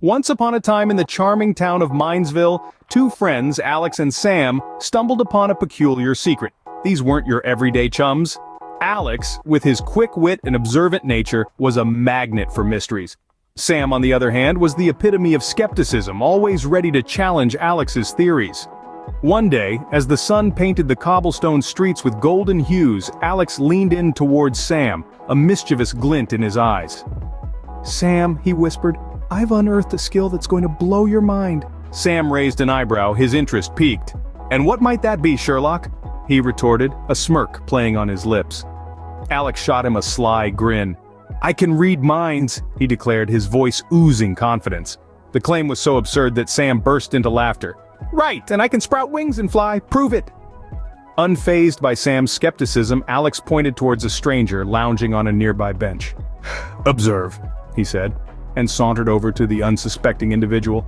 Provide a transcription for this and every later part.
Once upon a time in the charming town of Minesville, two friends, Alex and Sam, stumbled upon a peculiar secret. These weren't your everyday chums. Alex, with his quick wit and observant nature, was a magnet for mysteries. Sam, on the other hand, was the epitome of skepticism, always ready to challenge Alex's theories. One day, as the sun painted the cobblestone streets with golden hues, Alex leaned in towards Sam, a mischievous glint in his eyes. "Sam," he whispered, "I've unearthed a skill that's going to blow your mind." Sam raised an eyebrow, his interest piqued. "And what might that be, Sherlock?" he retorted, a smirk playing on his lips. Alex shot him a sly grin. "I can read minds," he declared, his voice oozing confidence. The claim was so absurd that Sam burst into laughter. "Right, and I can sprout wings and fly, prove it." Unfazed by Sam's skepticism, Alex pointed towards a stranger lounging on a nearby bench. "Observe," he said, and sauntered over to the unsuspecting individual.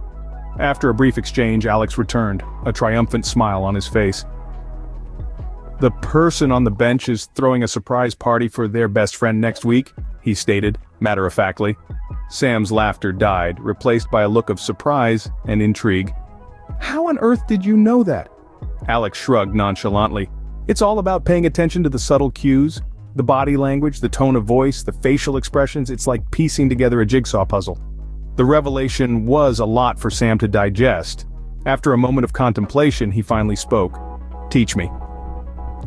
After a brief exchange, Alex returned, a triumphant smile on his face. "The person on the bench is throwing a surprise party for their best friend next week," he stated, matter-of-factly. Sam's laughter died, replaced by a look of surprise and intrigue. "How on earth did you know that?" Alex shrugged nonchalantly. "It's all about paying attention to the subtle cues. The body language, the tone of voice, the facial expressions, it's like piecing together a jigsaw puzzle." The revelation was a lot for Sam to digest. After a moment of contemplation, he finally spoke. "Teach me."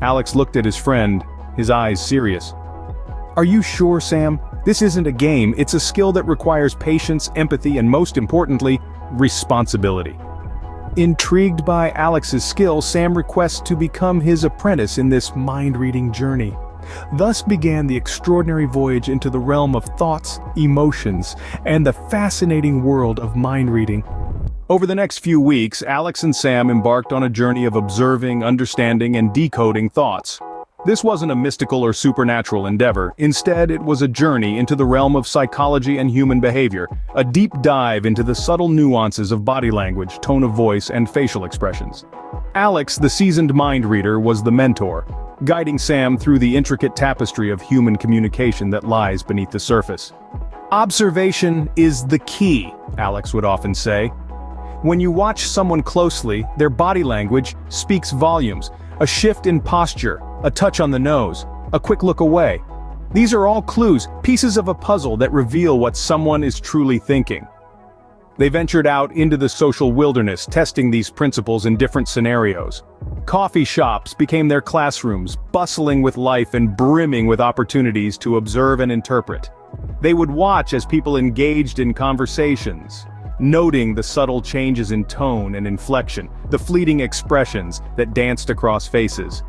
Alex looked at his friend, his eyes serious. "Are you sure, Sam? This isn't a game, it's a skill that requires patience, empathy, and most importantly, responsibility." Intrigued by Alex's skill, Sam requests to become his apprentice in this mind-reading journey. Thus began the extraordinary voyage into the realm of thoughts, emotions, and the fascinating world of mind-reading. Over the next few weeks, Alex and Sam embarked on a journey of observing, understanding, and decoding thoughts. This wasn't a mystical or supernatural endeavor. Instead, it was a journey into the realm of psychology and human behavior, a deep dive into the subtle nuances of body language, tone of voice, and facial expressions. Alex, the seasoned mind reader, was the mentor, guiding Sam through the intricate tapestry of human communication that lies beneath the surface. "Observation is the key," Alex would often say. "When you watch someone closely, their body language speaks volumes. A shift in posture, a touch on the nose, a quick look away. These are all clues, pieces of a puzzle that reveal what someone is truly thinking." They ventured out into the social wilderness, testing these principles in different scenarios. Coffee shops became their classrooms, bustling with life and brimming with opportunities to observe and interpret. They would watch as people engaged in conversations, noting the subtle changes in tone and inflection, the fleeting expressions that danced across faces.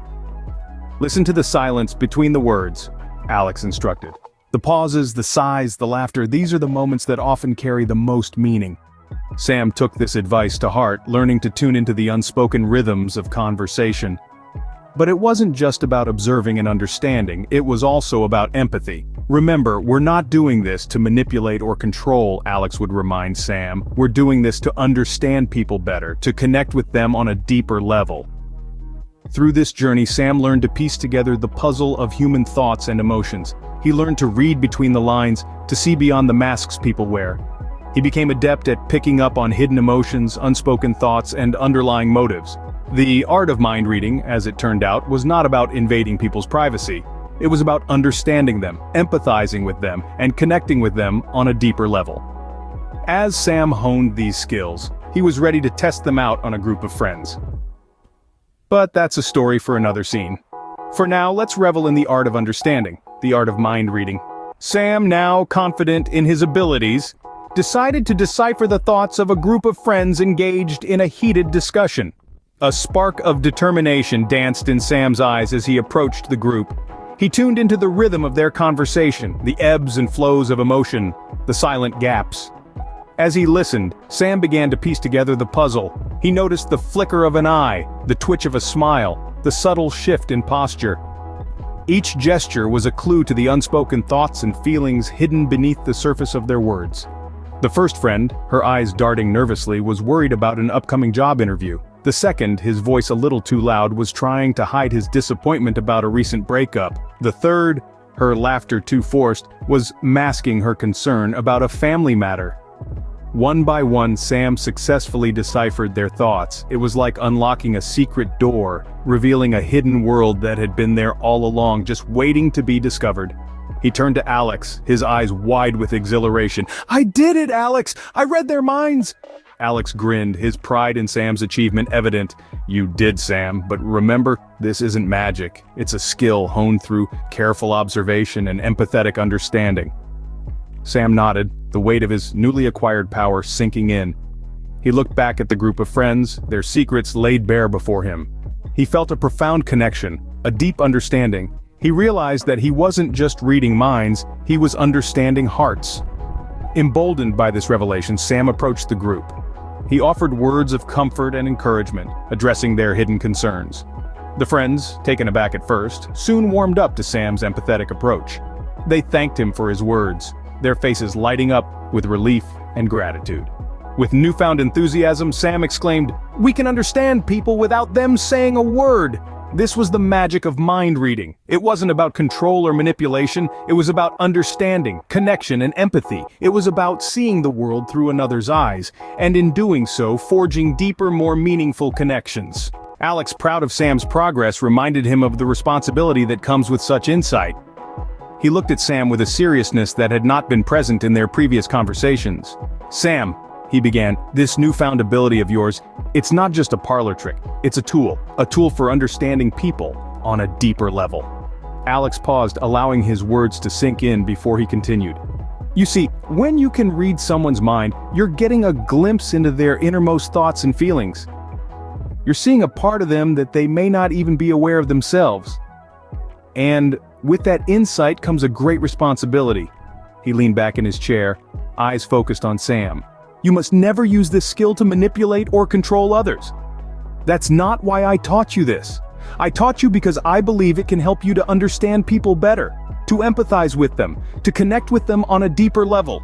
"Listen to the silence between the words," Alex instructed. "The pauses, the sighs, the laughter, these are the moments that often carry the most meaning." Sam took this advice to heart, learning to tune into the unspoken rhythms of conversation. But it wasn't just about observing and understanding, it was also about empathy. "Remember, we're not doing this to manipulate or control," Alex would remind Sam. "We're doing this to understand people better, to connect with them on a deeper level." Through this journey, Sam learned to piece together the puzzle of human thoughts and emotions. He learned to read between the lines, to see beyond the masks people wear. He became adept at picking up on hidden emotions, unspoken thoughts, and underlying motives. The art of mind reading, as it turned out, was not about invading people's privacy. It was about understanding them, empathizing with them, and connecting with them on a deeper level. As Sam honed these skills, he was ready to test them out on a group of friends. But that's a story for another scene. For now, let's revel in the art of understanding, the art of mind reading. Sam, now confident in his abilities, decided to decipher the thoughts of a group of friends engaged in a heated discussion. A spark of determination danced in Sam's eyes as he approached the group. He tuned into the rhythm of their conversation, the ebbs and flows of emotion, the silent gaps. As he listened, Sam began to piece together the puzzle. He noticed the flicker of an eye, the twitch of a smile, the subtle shift in posture. Each gesture was a clue to the unspoken thoughts and feelings hidden beneath the surface of their words. The first friend, her eyes darting nervously, was worried about an upcoming job interview. The second, his voice a little too loud, was trying to hide his disappointment about a recent breakup. The third, her laughter too forced, was masking her concern about a family matter. One by one, Sam successfully deciphered their thoughts. It was like unlocking a secret door, revealing a hidden world that had been there all along, just waiting to be discovered. He turned to Alex, his eyes wide with exhilaration. "I did it, Alex! I read their minds!" Alex grinned, his pride in Sam's achievement evident. "You did, Sam, but remember, this isn't magic. It's a skill honed through careful observation and empathetic understanding." Sam nodded, the weight of his newly acquired power sinking in. He looked back at the group of friends, their secrets laid bare before him. He felt a profound connection, a deep understanding. He realized that he wasn't just reading minds, he was understanding hearts. Emboldened by this revelation, Sam approached the group. He offered words of comfort and encouragement, addressing their hidden concerns. The friends, taken aback at first, soon warmed up to Sam's empathetic approach. They thanked him for his words, their faces lighting up with relief and gratitude. With newfound enthusiasm, Sam exclaimed, "We can understand people without them saying a word!" This was the magic of mind reading. It wasn't about control or manipulation, it was about understanding, connection, and empathy. It was about seeing the world through another's eyes, and in doing so, forging deeper, more meaningful connections. Alex, proud of Sam's progress, reminded him of the responsibility that comes with such insight. He looked at Sam with a seriousness that had not been present in their previous conversations. "Sam," he began, "this newfound ability of yours, it's not just a parlor trick, it's a tool for understanding people on a deeper level." Alex paused, allowing his words to sink in before he continued. "You see, when you can read someone's mind, you're getting a glimpse into their innermost thoughts and feelings. You're seeing a part of them that they may not even be aware of themselves. And with that insight comes a great responsibility." He leaned back in his chair, eyes focused on Sam. "You must never use this skill to manipulate or control others. That's not why I taught you this. I taught you because I believe it can help you to understand people better, to empathize with them, to connect with them on a deeper level."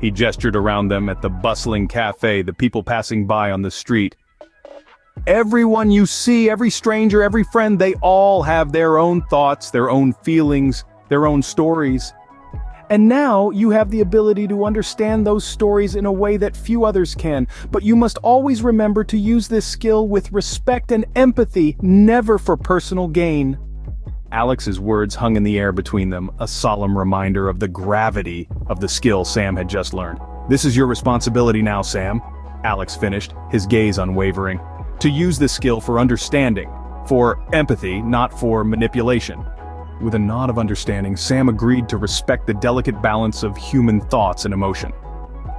He gestured around them at the bustling cafe, the people passing by on the street. "Everyone you see, every stranger, every friend, they all have their own thoughts, their own feelings, their own stories. And now you have the ability to understand those stories in a way that few others can, but you must always remember to use this skill with respect and empathy, never for personal gain." Alex's words hung in the air between them, a solemn reminder of the gravity of the skill Sam had just learned. "This is your responsibility now, Sam," Alex finished, his gaze unwavering. "To use this skill for understanding, for empathy, not for manipulation." With a nod of understanding, Sam agreed to respect the delicate balance of human thoughts and emotion.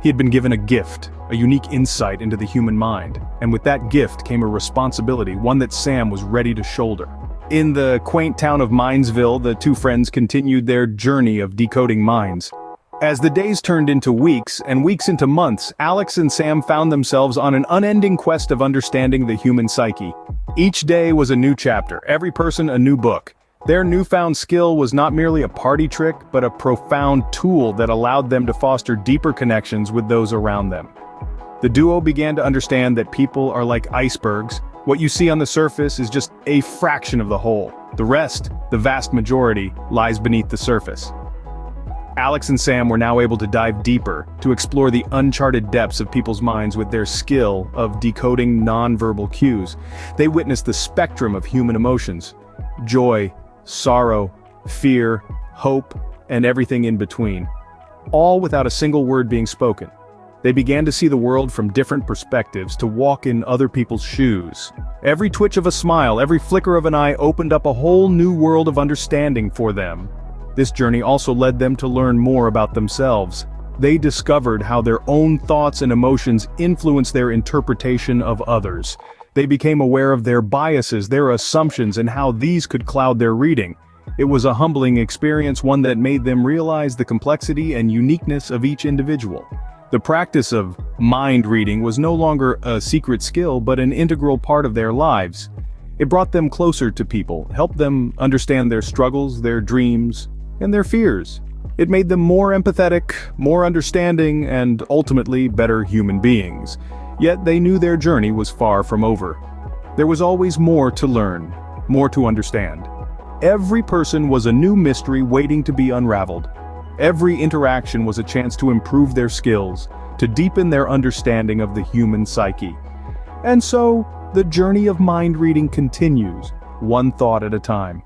He had been given a gift, a unique insight into the human mind, and with that gift came a responsibility, one that Sam was ready to shoulder. In the quaint town of Minesville, the two friends continued their journey of decoding minds. As the days turned into weeks, and weeks into months, Alex and Sam found themselves on an unending quest of understanding the human psyche. Each day was a new chapter, every person a new book. Their newfound skill was not merely a party trick, but a profound tool that allowed them to foster deeper connections with those around them. The duo began to understand that people are like icebergs. What you see on the surface is just a fraction of the whole. The rest, the vast majority, lies beneath the surface. Alex and Sam were now able to dive deeper, to explore the uncharted depths of people's minds with their skill of decoding nonverbal cues. They witnessed the spectrum of human emotions: joy, sorrow, fear, hope, and everything in between, all without a single word being spoken. They began to see the world from different perspectives, to walk in other people's shoes. Every twitch of a smile, every flicker of an eye opened up a whole new world of understanding for them. This journey also led them to learn more about themselves. They discovered how their own thoughts and emotions influence their interpretation of others. They became aware of their biases, their assumptions, and how these could cloud their reading. It was a humbling experience, one that made them realize the complexity and uniqueness of each individual. The practice of mind reading was no longer a secret skill, but an integral part of their lives. It brought them closer to people, helped them understand their struggles, their dreams, and their fears. It made them more empathetic, more understanding, and ultimately better human beings. Yet they knew their journey was far from over. There was always more to learn, more to understand. Every person was a new mystery waiting to be unraveled. Every interaction was a chance to improve their skills, to deepen their understanding of the human psyche. And so, the journey of mind reading continues, one thought at a time.